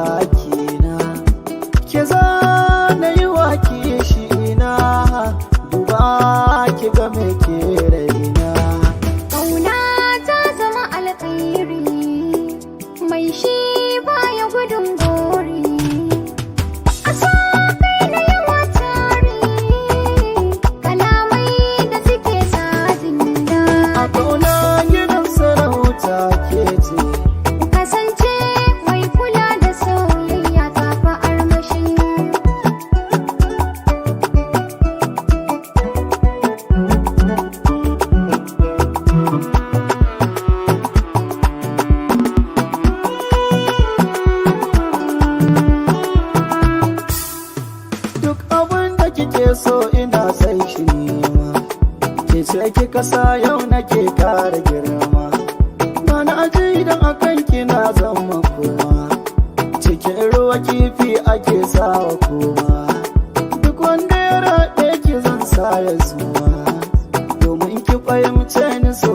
bakina ke zana yi wa kishi na duba ki ga me ke raina. Ƙauna ta zama alƙairi mai shi baya gudun gori. A so kai na yawa tari kalamai da suke sa jinda. A ƙauna gidan sarauta ke ce, Kasance mai kula da soyayya ta fi armashi. duk abin da kike so ina sai shi nema, ke ce kika sa yau nake kara girma. Ba na aji idan akan kina zama kuma, cikin ruwa kifi ake sawa kuma. Duk wanda ya raɗe ki zan sa ya zuwa, domin ki fahimce ni so